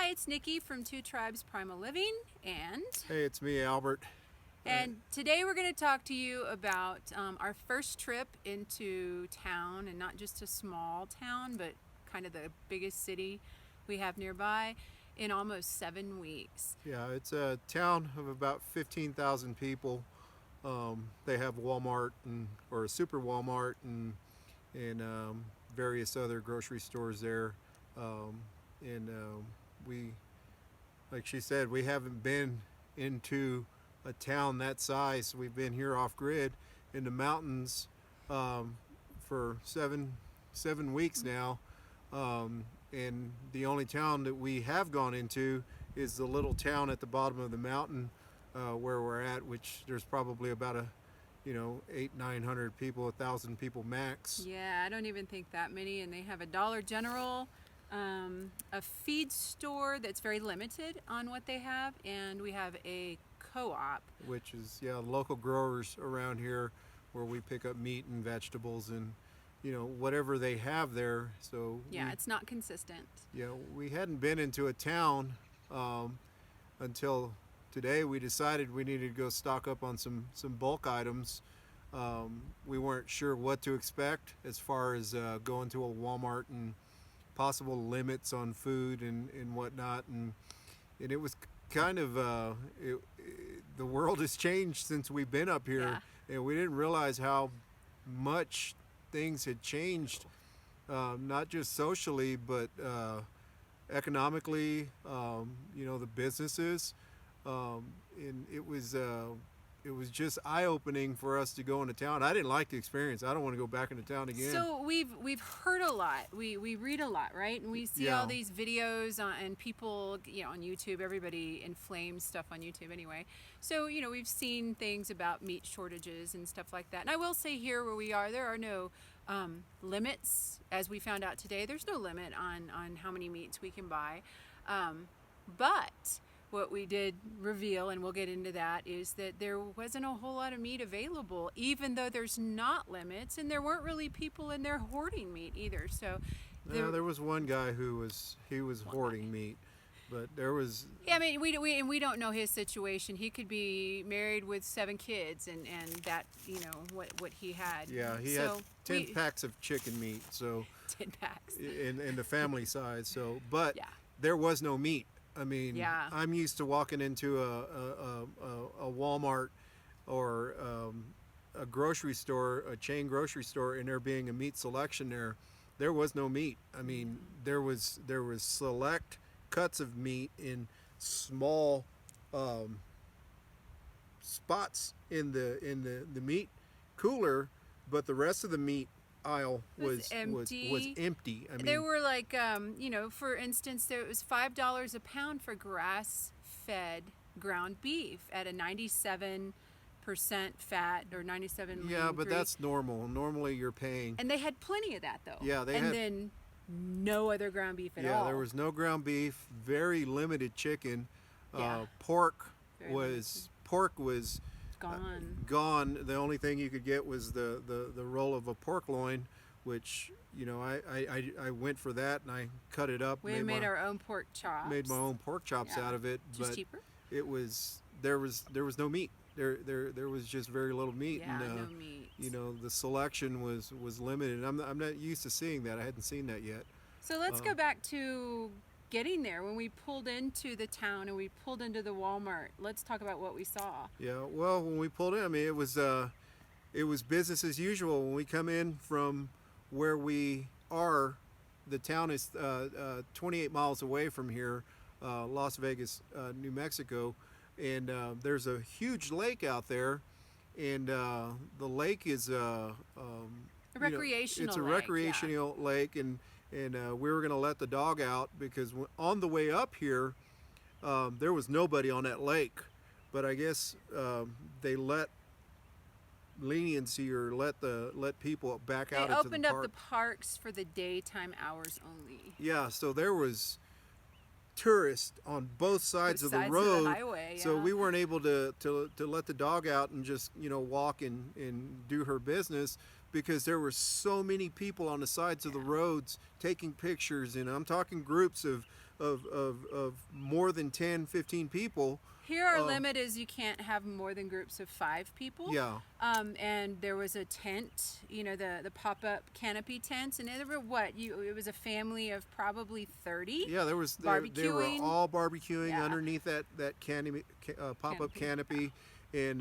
Hi, it's Nikki from Two Tribes Primal Living, and Hey, it's me, Albert. today we're going to talk to you about our first trip into town, and not just a small town, but kind of the biggest city we have nearby, in almost 7 weeks. Yeah, it's a town of about 15,000 people. They have Walmart or a super Walmart and various other grocery stores there. And we, like she said, we haven't been into a town that size. We've been here off grid in the mountains for seven weeks now. And the only town that we have gone into is the little town at the bottom of the mountain where we're at, which there's probably about 800-900 people, 1,000 people max. Yeah, I don't even think that many, and they have a Dollar General, a feed store that's very limited on what they have, and we have a co-op. Which is local growers around here where we pick up meat and vegetables and whatever they have there. So Yeah, it's not consistent. we hadn't been into a town until today. We decided we needed to go stock up on some bulk items. We weren't sure what to expect as far as going to a Walmart and possible limits on food and whatnot, and it was kind of the world has changed since we've been up here, and we didn't realize how much things had changed, not just socially but economically. The businesses, and it was just eye-opening for us to go into town. I didn't like the experience. I don't want to go back into town again. So we've heard a lot. We read a lot, right? And we see all these videos and people, on YouTube. Everybody inflames stuff on YouTube anyway. So we've seen things about meat shortages and stuff like that. And I will say, here where we are, there are no limits. As we found out today, there's no limit on how many meats we can buy. But what we did reveal, and we'll get into that, is that there wasn't a whole lot of meat available, even though there's not limits, and there weren't really people in there hoarding meat either. So there was one guy who was hoarding meat, but there was. Yeah, I mean, we don't know his situation. He could be married with 7 kids, and that what he had. Yeah, he had 10 packs of chicken meat. So 10 packs in the family size. So, but there was no meat. I mean, I'm used to walking into a Walmart or a grocery store, a chain grocery store, and there being a meat selection there. There was no meat. I mean, there was select cuts of meat in small spots in the meat cooler, but the rest of the meat aisle was empty. I mean, there were like for instance, there was $5 a pound for grass-fed ground beef at a 97% fat or 97. Yeah, but that's normal. Normally you're paying. And they had plenty of that though. Yeah, then no other ground beef at all. Yeah, there was no ground beef. Very limited chicken. Pork was gone. The only thing you could get was the roll of a pork loin, which I went for that and I cut it up. We made our own pork chops. Made my own pork chops out of it, just cheaper. It was there was no meat. There was just very little meat. Yeah, and, no meat. The selection was limited. I'm not used to seeing that. I hadn't seen that yet. So let's go back to getting there. When we pulled into the town and we pulled into the Walmart, let's talk about what we saw. Yeah, well, when we pulled in, I mean, it was business as usual. When we come in from where we are, the town is 28 miles away from here, Las Vegas, New Mexico, and there's a huge lake out there, and the lake is a recreational. It's a recreational lake, and we were going to let the dog out because on the way up here, there was nobody on that lake. But I guess they let leniency or let people back out into the park. They opened up the parks for the daytime hours only. Yeah, so there was tourists on both sides of the road. Of the highway, so we weren't able to let the dog out and just walk and do her business, because there were so many people on the sides of the roads taking pictures, and I'm talking groups of of more than 10, 15 people. Here, our limit is you can't have more than groups of 5 people. Yeah. And there was a tent, the pop-up canopy tents, and there were it was a family of probably 30. Yeah, they were all barbecuing underneath that canopy, pop-up canopy, and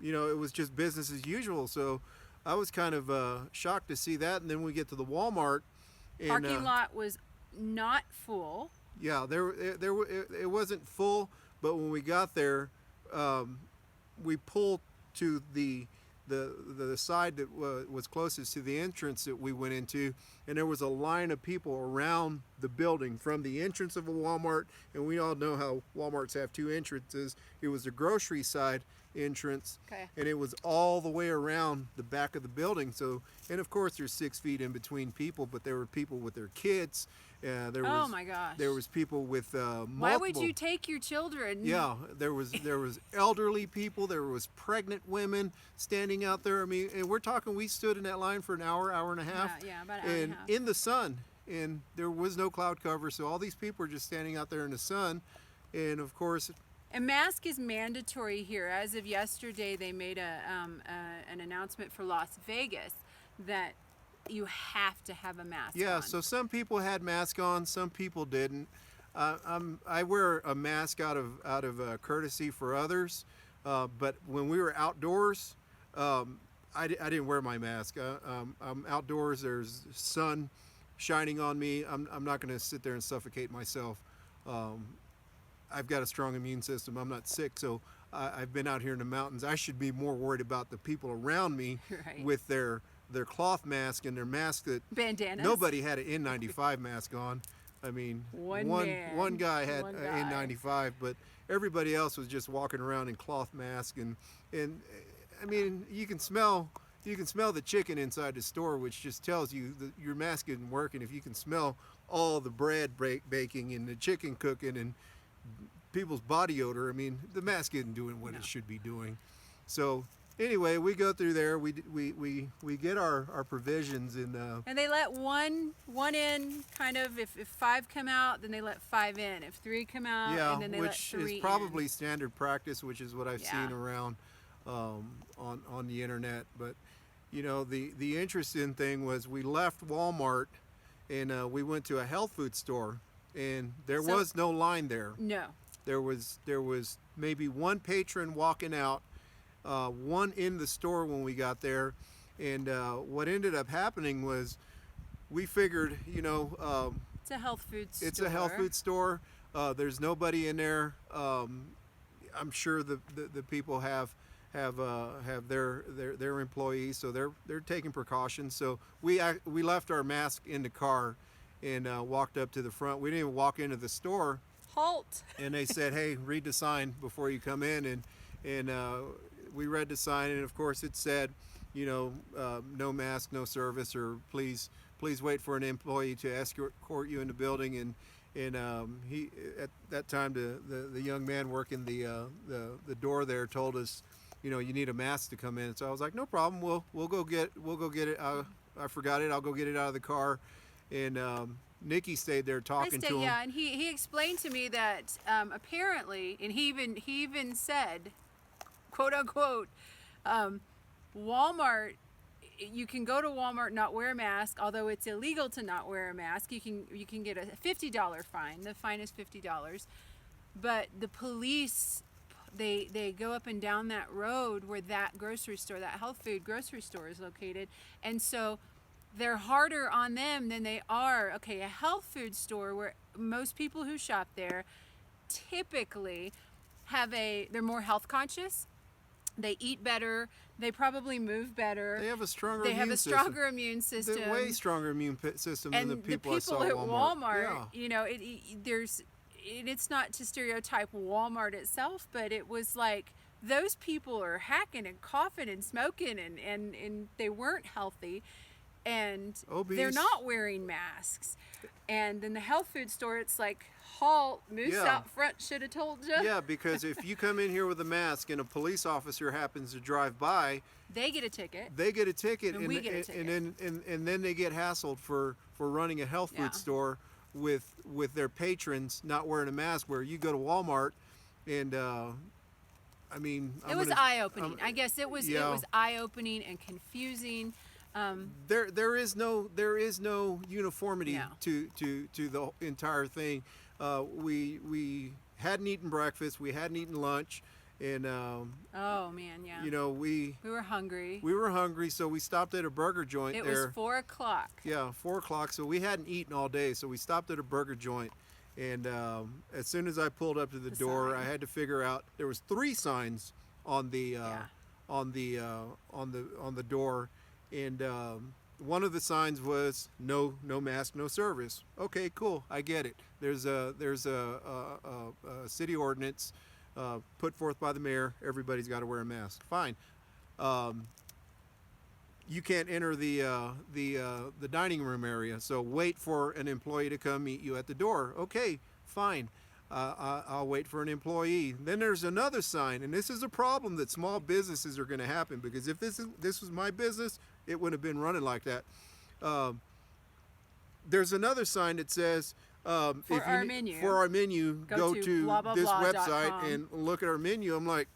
it was just business as usual. So I was kind of shocked to see that, and then we get to the Walmart. And, parking lot was not full. Yeah, it wasn't full. But when we got there, we pulled to the side that was closest to the entrance that we went into, and there was a line of people around the building from the entrance of a Walmart, and we all know how Walmarts have 2 entrances. It was the grocery side entrance, and it was all the way around the back of the building. So, and of course there's 6 feet in between people, but there were people with their kids. Oh my gosh! There was people with multiple. Why would you take your children? Yeah, there was elderly people. There was pregnant women standing out there. I mean, and we're talking. We stood in that line for an hour, hour and a half. Yeah, about an hour and a half. In the sun, and there was no cloud cover, so all these people were just standing out there in the sun, and of course. A mask is mandatory here. As of yesterday, they made an announcement for Las Vegas that you have to have a mask on. So some people had masks on, some people didn't. I wear a mask out of courtesy for others, but when we were outdoors, I didn't wear my mask. I'm outdoors. There's sun shining on me. I'm not going to sit there and suffocate myself. I've got a strong immune system. I'm not sick, so I've been out here in the mountains. I should be more worried about the people around me with their cloth mask and their mask that bandanas. Nobody had an N95 mask on. I mean, one guy had an N95, but everybody else was just walking around in cloth mask, and I mean, you can smell the chicken inside the store, which just tells you that your mask isn't working. If you can smell all the bread baking and the chicken cooking and people's body odor, I mean, the mask isn't doing what it should be doing. So anyway, we go through there. We get our provisions and they let one in. Kind of if 5 come out, then they let 5 in. If 3 come out, and then they let 3 in. Which is probably standard practice, which is what I've seen around on the internet. But the interesting thing was we left Walmart and we went to a health food store, and there was no line there. No. There was maybe one patron walking out. One in the store when we got there, and what ended up happening was we figured, it's a health food store. It's a health food store. There's nobody in there. I'm sure the people have their employees, so they're taking precautions. So we left our mask in the car and walked up to the front. We didn't even walk into the store. Halt. And they said, "Hey, read the sign before you come in," and we read the sign, and of course it said, no mask, no service, or please wait for an employee to escort you in the building. And he at that time the young man working the door there told us, you need a mask to come in. So I was like, no problem, we'll go get it. I forgot it. I'll go get it out of the car. And Nikki stayed there talking to him. Yeah, and he explained to me that apparently, and he even said, quote unquote, Walmart, you can go to Walmart, not wear a mask, although it's illegal to not wear a mask. You can get a $50 fine. The fine is $50. But the police, they go up and down that road where that grocery store, that health food grocery store is located. And so they're harder on them than they are, a health food store where most people who shop there typically they're more health conscious. They eat better. They probably move better. They have a stronger immune system. They're way stronger immune system than the people I saw at at Walmart. It's not to stereotype Walmart itself, but it was like those people are hacking and coughing and smoking and they weren't healthy. And obese. They're not wearing masks. And in the health food store, it's like, halt, moose out front should have told you. Yeah, because if you come in here with a mask and a police officer happens to drive by, they get a ticket. And we get a ticket. And then they get hassled for running a health food store with their patrons not wearing a mask. Where you go to Walmart, and I mean, it was eye-opening. I guess it was eye-opening and confusing. There is no uniformity to the entire thing. We hadn't eaten breakfast, we hadn't eaten lunch, and oh man, yeah. You know, we were hungry. We were hungry, so we stopped at a burger joint. It there. was 4 o'clock. Yeah, 4 o'clock. So we hadn't eaten all day, so we stopped at a burger joint. And as soon as I pulled up to the door, I had to figure out there was 3 signs on the on the door, and one of the signs was no mask, no service. Okay, cool, I get it. There's a city ordinance put forth by the mayor. Everybody's got to wear a mask. Fine. You can't enter the dining room area, so wait for an employee to come meet you at the door. Okay, fine. I'll wait for an employee. Then there's another sign, and this is a problem that small businesses are going to happen, because if this was my business, it would have been running like that. There's another sign that says, for our menu, go to blah, blah, this blah, website and look at our menu. I'm like,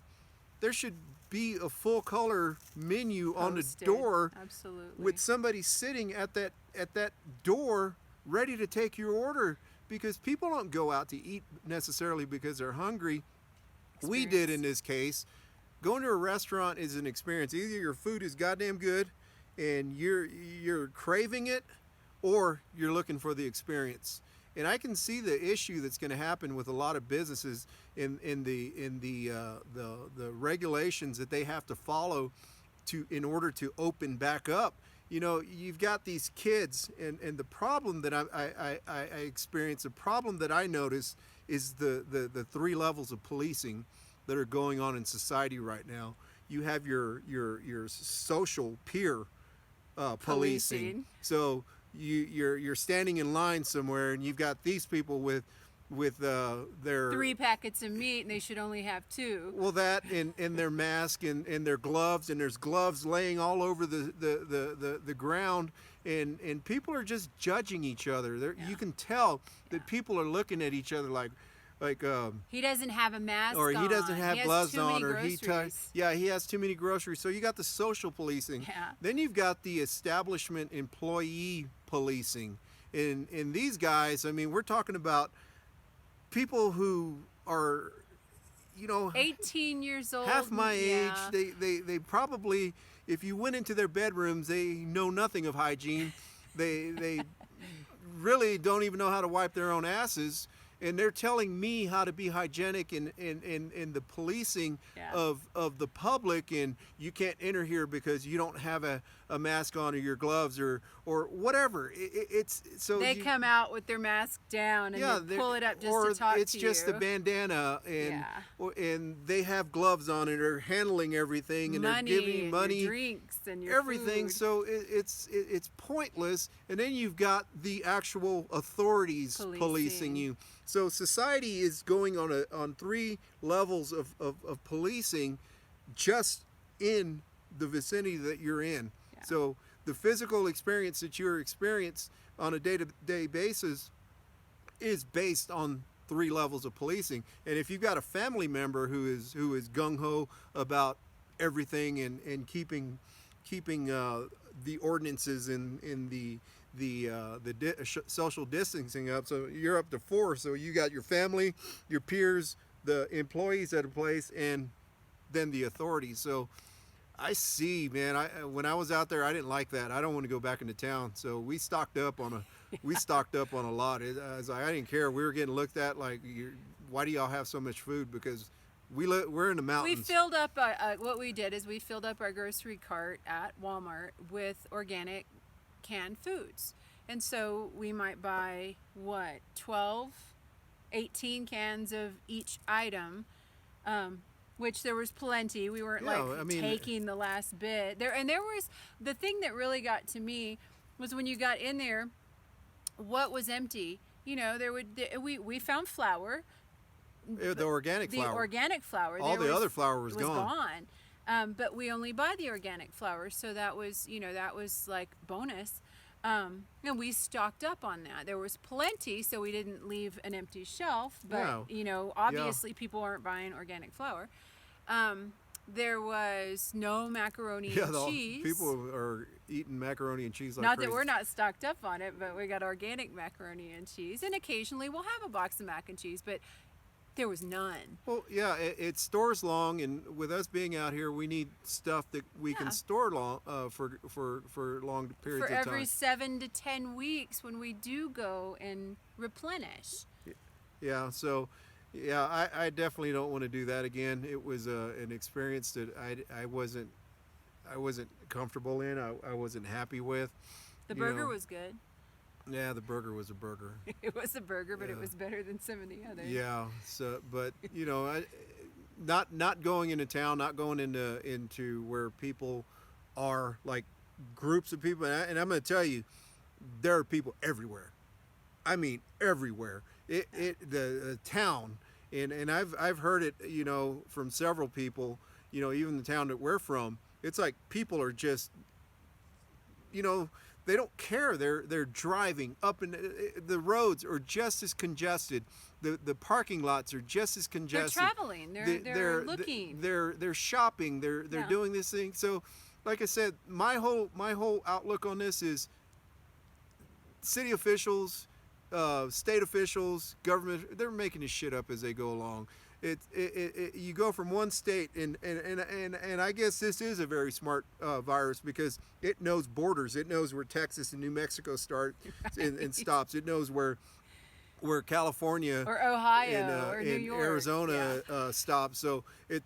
there should be a full color menu on the door. Absolutely. With somebody sitting at that door ready to take your order, because people don't go out to eat necessarily because they're hungry. We did in this case. Going to a restaurant is an experience. Either your food is goddamn good and you're craving it, or you're looking for the experience. And I can see the issue that's going to happen with a lot of businesses in the regulations that they have to follow in order to open back up. You know, you've got these kids, and the problem that I experience, the problem that I notice is the 3 levels of policing that are going on in society right now. You have your social peer policing. So you're standing in line somewhere, and you've got these people with their 3 packets of meat, and they should only have 2. Well, that and their mask and their gloves, and there's gloves laying all over the ground, and people are just judging each other. You can tell that people are looking at each other like he doesn't have a mask or on. he doesn't have gloves on, or he has too many groceries. So you got the social policing. Then you've got the establishment employee policing, and these guys, I mean, we're talking about people who are, 18 years old, half my age. They probably, if you went into their bedrooms, they know nothing of hygiene. They really don't even know how to wipe their own asses. And they're telling me how to be hygienic in the policing of the public, and you can't enter here because you don't have a mask on, or your gloves, or whatever. It's so they come out with their mask down and they pull it up just to talk to you. It's just a bandana, and they have gloves on, and they're handling everything, and they're giving you money, your drinks, and your everything. Food. So it's pointless. And then you've got the actual authorities policing you. So society is going on 3 levels of policing just in the vicinity that you're in. Yeah. So the physical experience that you're experiencing on a day-to-day basis is based on 3 levels of policing. And if you've got a family member who is gung-ho about everything and keeping the ordinances in the social distancing up, so you're up to 4. So you got your family, your peers, the employees at a place, and then the authorities. So I see, man. When I was out there, I didn't like that. I don't want to go back into town. So we stocked up on a lot. I didn't care. We were getting looked at like, why do y'all have so much food? Because we're in the mountains. We filled up. What we did is we filled up our grocery cart at Walmart with organic canned foods, and so we might buy 12, 18 cans of each item, which there was plenty. We weren't taking the last bit there. And there was the thing that really got to me was when you got in there, what was empty. We found flour. The organic flour. All the other flour was gone. But we only buy the organic flour, so that was like bonus. And we stocked up on that. There was plenty, so we didn't leave an empty shelf. But No. obviously people aren't buying organic flour. There was no macaroni and cheese. People are eating macaroni and cheese like Not crazy. that we're not stocked up on it, but we got organic macaroni and cheese, and occasionally we'll have a box of mac and cheese, but there was none. Well, yeah, it stores long, and with us being out here, we need stuff that we can store long for long periods For of time. every 7 to 10 weeks when we do go and replenish. Yeah, so yeah, I definitely don't want to do that again. It was an experience that I wasn't comfortable in. I wasn't happy with. The burger was good. Yeah, the burger was a burger. It was a burger, but it was better than some of the others. Yeah. So, but not going into town, not going into where people are, like groups of people, and I'm going to tell you, there are people everywhere. I mean, everywhere. The town, and I've heard it, from several people, even the town that we're from. It's like people are just, they don't care. They're driving up, and the roads are just as congested. The parking lots are just as congested. They're traveling. They're looking. They're shopping. They're doing this thing. So, like I said, my whole outlook on this is city officials, state officials, government. They're making this shit up as they go along. You go from one state, and I guess this is a very smart virus because it knows borders. It knows where Texas and New Mexico start and stops. It knows where California or Ohio or New York, Arizona stops. So the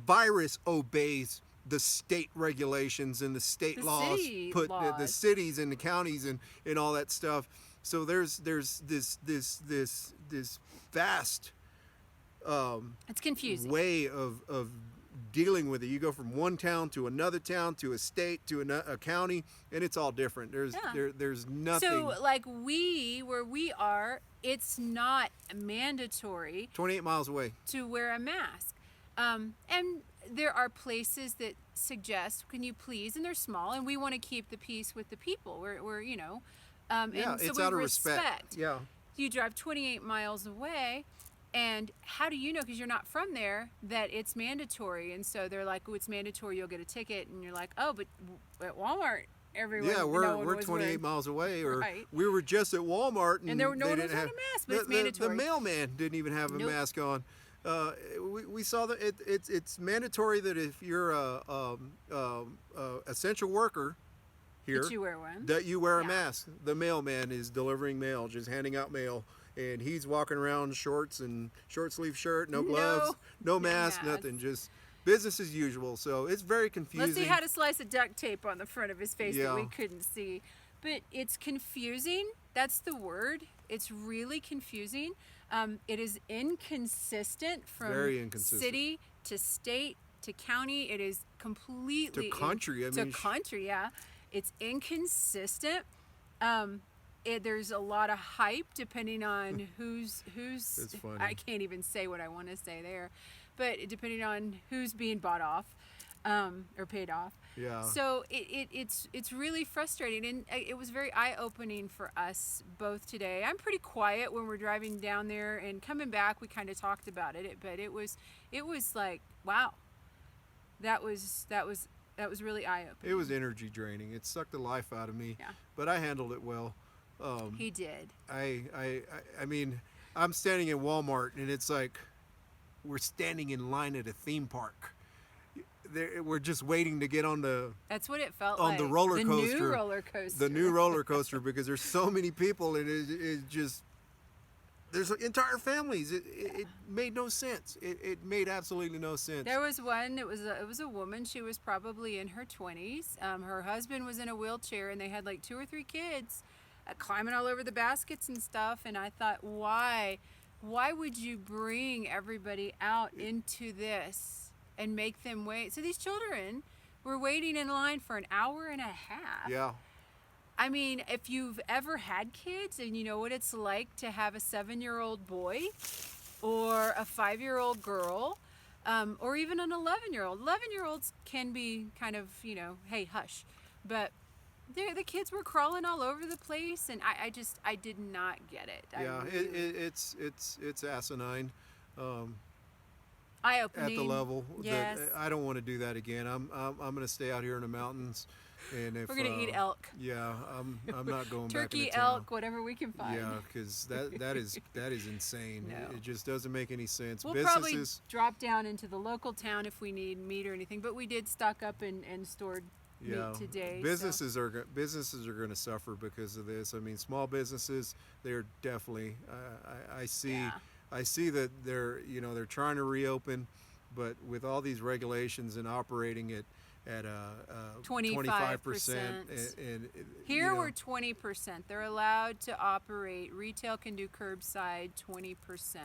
virus obeys the state regulations and the state laws, the cities and the counties and all that stuff. So there's this vast it's confusing way of dealing with it. You go from one town to another town to a state to a county, and it's all different. There's nothing. So like where we are, it's not mandatory 28 miles away to wear a mask. And there are places that suggest, can you please, and they're small, and we want to keep the peace with the people. We're and so it's we out of respect. Yeah. You drive 28 miles away, and how do you know, because you're not from there, that it's mandatory? And so they're like, oh, it's mandatory, you'll get a ticket. And you're like, oh, but at Walmart, everyone. Yeah, we're 28 miles away, or we were just at Walmart, and no one was wearing a mask, but it's mandatory. The mailman didn't even have a mask on. We saw that it's mandatory that if you're a essential worker here, that you wear a mask. The mailman is delivering mail, just handing out mail, and he's walking around short sleeve shirt, no gloves, no mask, nothing, just business as usual. So it's very confusing. Let's see, had a slice of duct tape on the front of his face that we couldn't see. But it's confusing. That's the word. It's really confusing. It is inconsistent from city to state to county. It is completely to country. Yeah. It's inconsistent. There's a lot of hype depending on who's. It's funny. I can't even say what I want to say there, but depending on who's being bought off. Or paid off. Yeah. So it's really frustrating, and it was very eye-opening for us both today. I'm pretty quiet when we're driving down there, and coming back, we kind of talked about it. But it was like, wow, that was really eye-opening. It was energy draining. It sucked the life out of me. Yeah. But I handled it well. He did. I mean, I'm standing in Walmart, and it's like we're standing in line at a theme park. We're just waiting to get on the. That's what it felt like. On the roller coaster. The new roller coaster. The new roller coaster, because there's so many people, and it just. There's entire families. It made no sense. It made absolutely no sense. There was one. It was a woman. She was probably in her 20s. Her husband was in a wheelchair, and they had like 2 or 3 kids, climbing all over the baskets and stuff. And I thought, why would you bring everybody out into this and make them wait? So these children were waiting in line for an hour and a half. Yeah. I mean, if you've ever had kids and you know what it's like to have a 7-year-old boy or a 5-year-old girl, or even an 11-year-old. 11-year-olds can be kind of, hey, hush. But the kids were crawling all over the place, and I did not get it. Yeah, it's asinine. Eye-opening. At the level Yes. that I don't want to do that again. I'm going to stay out here in the mountains, and if We're gonna eat elk. yeah, I'm not going back Turkey, into town. elk, whatever we can find. Yeah, because that is insane. No. It just doesn't make any sense. We'll Businesses, probably drop down into the local town if we need meat or anything, but we did stock up and stored yeah, meat today. businesses are going to suffer because of this. I mean, small businesses, they're definitely. Yeah. I see that they're trying to reopen, but with all these regulations and operating at 25%, and Here we're 20%. They're allowed to operate. Retail can do curbside 20%.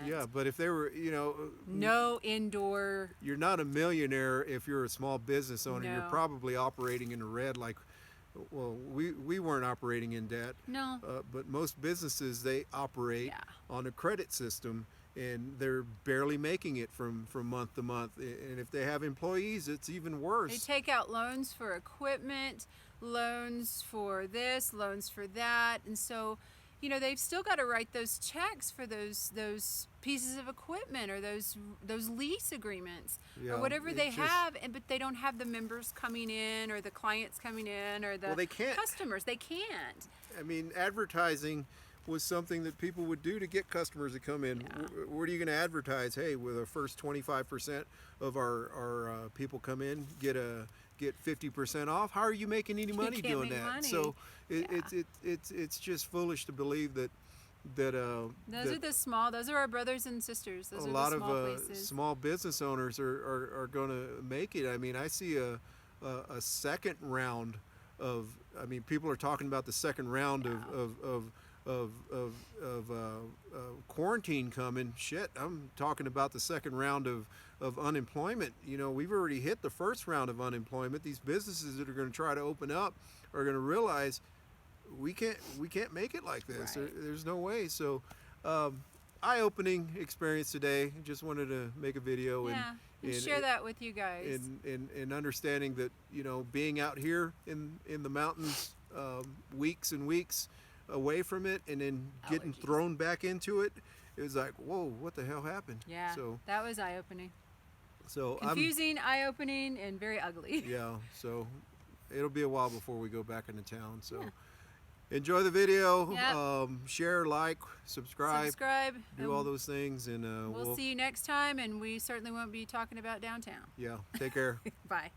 yeah, but if they were, No indoor. you're not a millionaire if you're a small business owner. You're No. probably operating in the red. Like, well, we weren't operating in debt. No. But most businesses, they operate Yeah. on a credit system, and they're barely making it from month to month. And if they have employees, it's even They worse. take out loans for equipment, loans for this, loans for that, and so, they've still got to write those checks for those pieces of equipment or those lease agreements Yeah, or whatever it they just- have, but they don't have the members coming in or the clients coming in or the Well, they can't. customers. They can't. I mean, advertising was something that people would do to get customers to come in. Yeah. What are you going to advertise? Hey, with the first 25% of our people come in, get 50% off. How are you making any money can't doing make that? money. So Yeah. it's just foolish to believe that Those are our brothers and sisters. Those a are lot the small of places. small business owners are going to make it. I mean, I see a second round of. I mean, people are talking about the second round of quarantine coming. Shit, I'm talking about the second round of unemployment. We've already hit the first round of unemployment. These businesses that are going to try to open up are going to realize we can't make it like this. Right. There's no way. So eye-opening experience today. Just wanted to make a video And share that with you guys. and understanding that being out here in the mountains weeks and weeks away from it, and then getting Allergies. thrown back into it, it was like, whoa, what the hell happened? Yeah, So that was eye-opening. so Confusing, eye-opening, and very ugly. yeah. So it'll be a while before we go back into town. So enjoy the video. Yep. Share, like, subscribe, Subscribe. do all those things, and We'll see you next time, and we certainly won't be talking about downtown. Yeah. Take care. Bye.